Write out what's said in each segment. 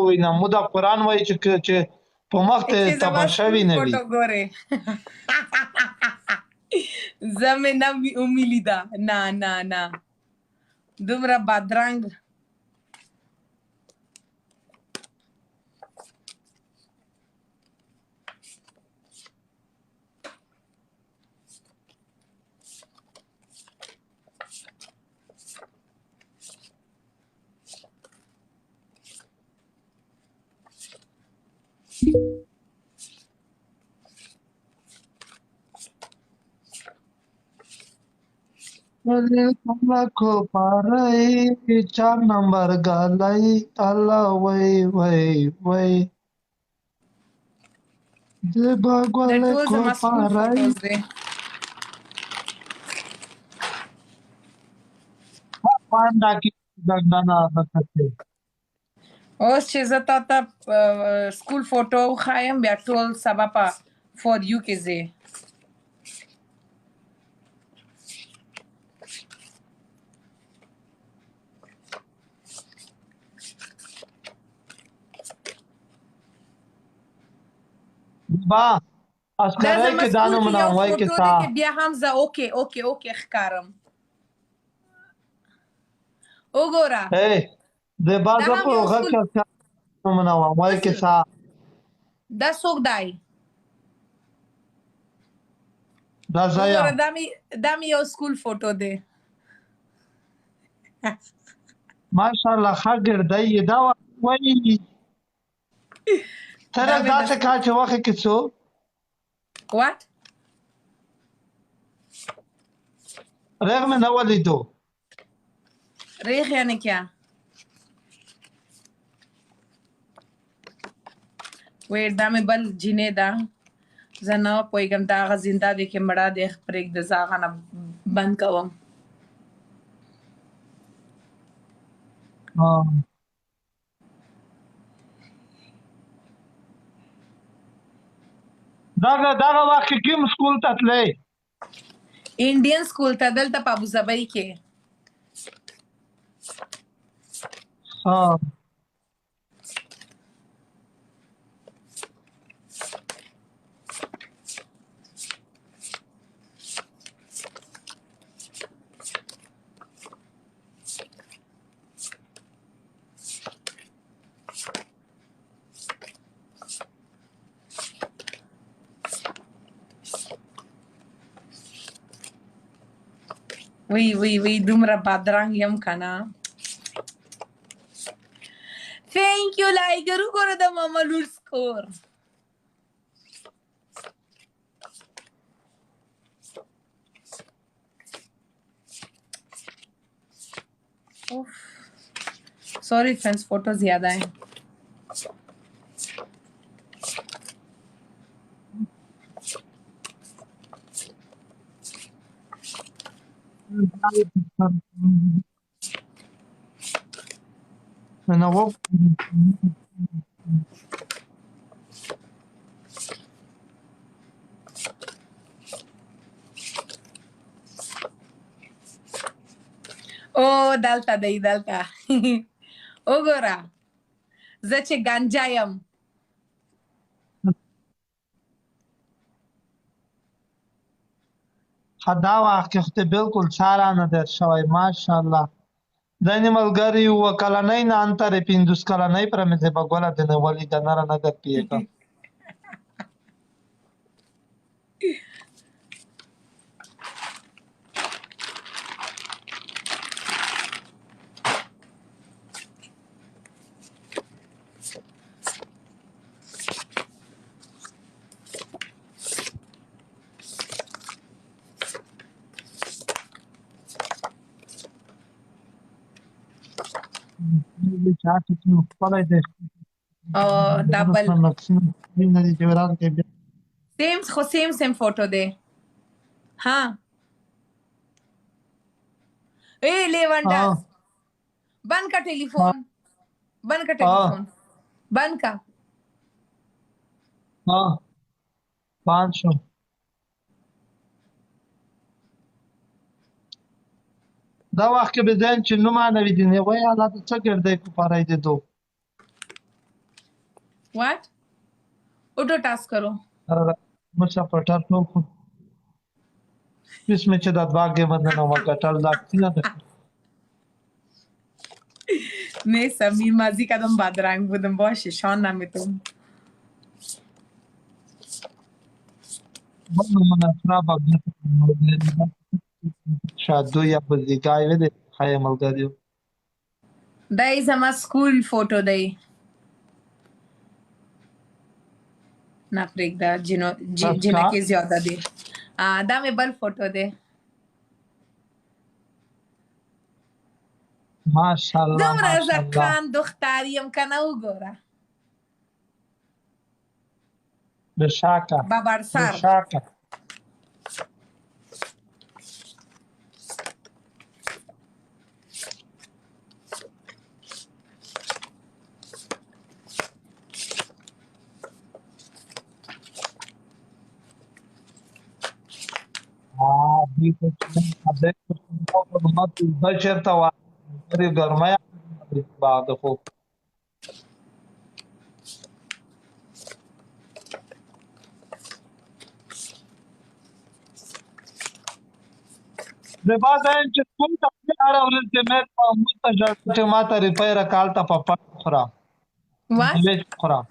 ووینم مو دا قرآن وایي چې په مخ ته تماشه وي نه وي فوټو ګورې زه مې نه اومي لیده نه نه نه دومره بدرنګ को पारई 4 नंबर गालाई अल्लाह वई वई वई दे د बागवाले ټول को زما سکول पारई فوټوز دی पांडा की दंडना नखते اوس چې زه تا ته سکول فوټو وښایم بیا ټول سبا په فور یو کې ځې با دا اسکرای زما کې دانو سکول کې یو منوای کې فوټو تا دی چې بیا هم زه اوکې ښکارم وګوره اے د باز دا هم په یو غږ سکول کې منوای کې تا دا څوک دی دا زایا وګوره دا مې یو سکول فوټو دی ماشاءالله خاګر دی دا وایي تر دا څه کا چې وخت کې څو What? رغ مې نه ولیدو ریخ یعنی کیا ویټ دا مې بل جینې ده زه نه پوهېږم دا هغه زنده دی کې مړه دی پرېږده زه هغه نه بند کوم دغه وخت کې کوم سکول ته تللی انډین سکول ته دلته په ابوظبي کې وی دومره بادرنګ یم که نه تھینک یو لایګر وګوره د ماما لور سکور सॉरी फ्रेंड्स फोटो ज्यादा है نه و او دلته دی دلته وګوره زه چې ګنجا یم دا وخت کې خو بالکل سارانه در شوی ماشاءالله ځینې ملګري اووه کلنۍ نه ان تر 50 کلنۍ پورې مې به ګوله دنه ولیده نره نه در پیېږه ډبل سیم فوټو دی ها اے لیونډا بند کا ټلیفون بند کا ها 500 دا وخت کې به ځین چې نو معنی دي نه وای الله ته څه ګرځي کو پاره دې دو व्हाट ऑटो टास्क करो Muszę początku Pismy cię da 2 G będę na magatal da akcja. नहीं समीर माजी का तुम बादरांग बुदम बहुत शिशान नाम है तुम Bunu bana sıra Şadu ya buzigai vede haya malgariyo. दाई जमा स्कूल फोटो दाई ना प्रेक दा जिना के ज्यादा दे दा में बल फोटो दे Maşallah دومره maşallah. زکان دختریم کنه وګوره Bešaka. بابر سر Bešaka. چېرته وه ګرمۍ بعد خوب د بعد چې کوم ته اړه ورځ د مې په متجر چې ماته ریپیر کال ته په پټ خورم What? خورم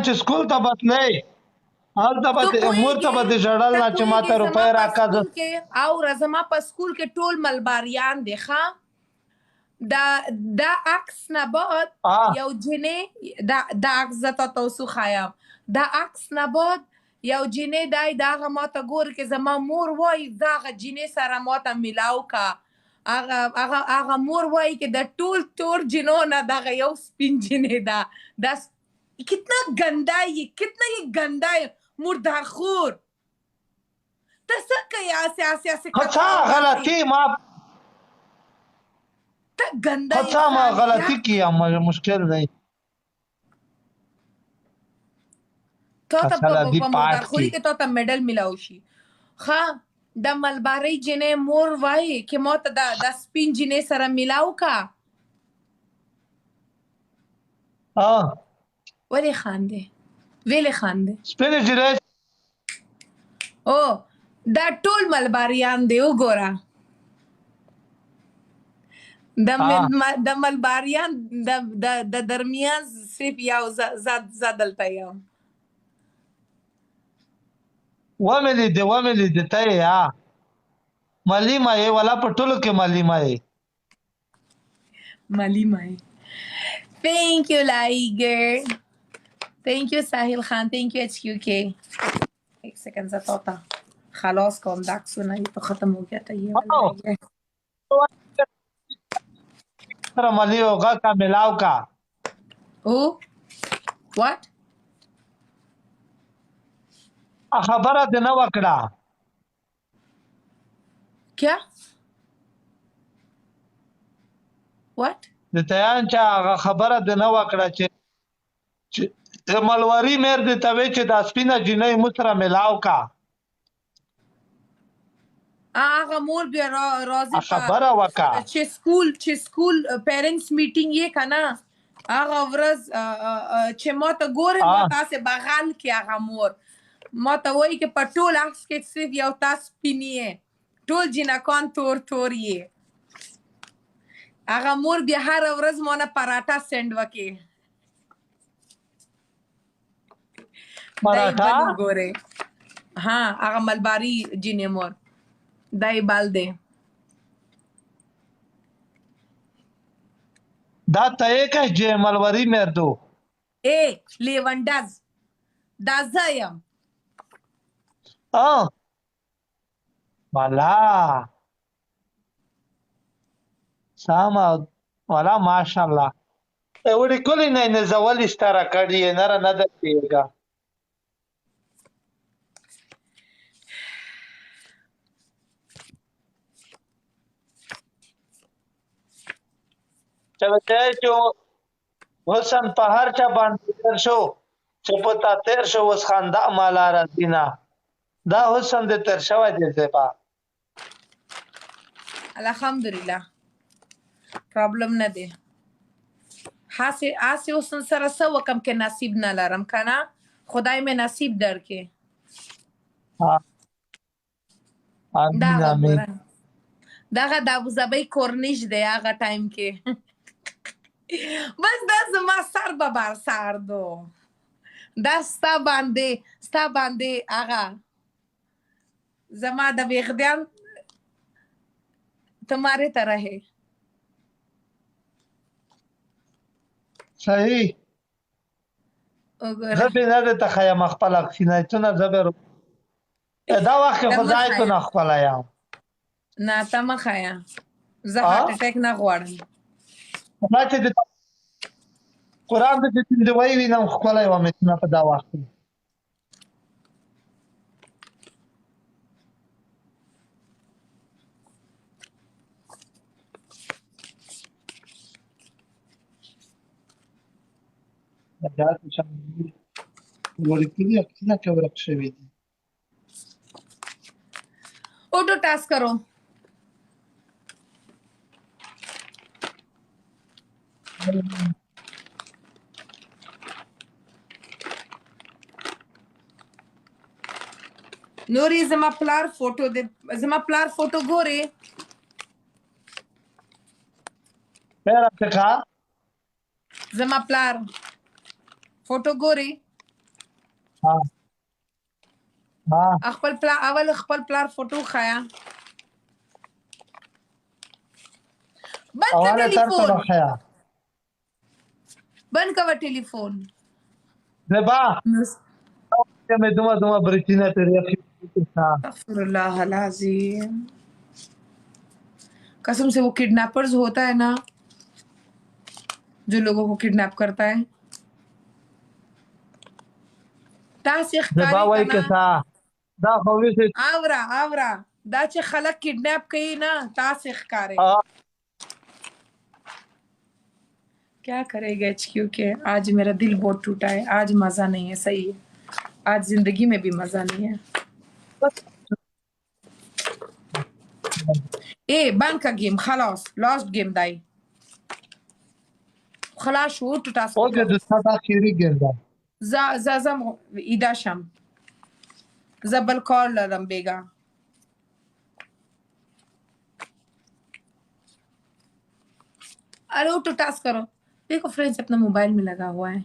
چې سکول ته بتلې هلته به مور ته به د ژړل نه چې ماته روپۍ راکړه او زما په سکول کې ټول ملباریان دي ښه دا عکس نه بعد یو جنې دا عکس زه تاسو ښایم دا عکس نه بعد یو جنې دی د هغه ماته ګوري کې زما مور وایي د هغه جنې سره ماته میلاو کا هغه مور وایي کې د ټول تور جنو نه دغه یو سپین جنې ده دا کتنا ګنده یې کتنا یې ګنده یې مردار خور ته څه کوې اسې څه غلطي ما ته ګنده یې څه ما غلطي کیم مشکل دی تا ته په مردار خوري کې تا ته میډل میلاو شي ښه د ملبارۍ جنې مور وایي چې ما ته د سپین جنې سره میلاو کا ولې خاندې ویلې خاندې سپینې جنې او دا ټول ملباریان دی وګوره د ملباریان د درمیان صرف یو زه دلته یم ومې لیدې ته یې ملیمه یې ولا په ټولو کې ملیمه یې Thank you, Liger. Thank you, Sahil Khan. Thank you, HQK. एक सेकंड सा तोता खलास कौन दाग सुना ये तो खत्म हो गया था ये वाला मली होगा का मिलाव का what خبره دې نه وکړه क्या what د تیان چې هغه خبره دې نه وکړه چې ملوري مېر دې ته وی چې د سپینه جنۍ مسره ملاو کا هغه مور بیا راځي خبره وکړه چې سکول پیرنټس میټینګ یې کنه هغه ورځ چې ما ته ګورې ما تاسې بغل کې هغه مور ما ته وایي چې په ټول عکس کې صرف یو تا سپین یې ټول جنکان تور یې هغه مور بیا هره ورځ ما نه پراټا سینډ وکړي پراټا ګورې ها هغه ملباري جنې مور دای بال دی دا ته که چې ملوري مردو لیونډز دا زه یم والا ساما والا ماشاءالله وړي کلی نه زول ستاره کړی نه نه دتیګا چلو چې حسن په هر چا باندې تر شو چې پتا تیر شو وس خندا مالا رضینا دا حسن دې تر شو دې زپا الحمدلله پرابلم نه دی هسې اوس نن سره څه وکم کې نصیب نه لرم که نه خدای مې نصیب درکې آمین دغه آمین ګوره دغه د ابوظبۍ کورنیش دی هغه ټایم کې بس دا زما سر به بر سر دو دا ستا باندې هغه زما د ویغدیان تمہارے طرح ہے صحیح وګوره زبې نه ده تخیم خپل اکسینایتونه زبې دا وخت کې خدای ته نه خپل یم نه ته مه خایه زه هارت اټیک نه غواړم ما چې د قرآن د دوی وینم ښکلی وم اتنا په دا وخت کې ورکلي اکسونه کې ورک شوي دي اوټو ټاسک کرو نوري زما پلار فوټو دې زما پلار فوټو ګوري خیر څخه زما پلار فوټو ګوري ها خپل پلار اول خپل پلار فوټو خایا بند کا ټلیفون بند کا ټلیفون زبا میں دوما برچینا تیرے استغفر اللہ العظیم कसम से वो किडनैपर्स होता है ना जो लोगों को किडनैप करता है تاسې ښکاري کنه دا خو ویسه اورا دا چې خلک کډنیپ کوي نه تاسې ښکاري क्या करेगा HQ के आज मेरा दिल बहुत टूटा है आज मजा नहीं है सही है आज जिंदगी में भी मजा नहीं है ए बंद का गेम خلاص لاست गेम دای خلاص شو تو تاسو اوکے دوسرا اخیری गेम ده زم ایداشم زبل کال لرم بیگا अरे तो टास्क करो देखो फ्रेंड्स अपना मोबाइल में लगा हुआ है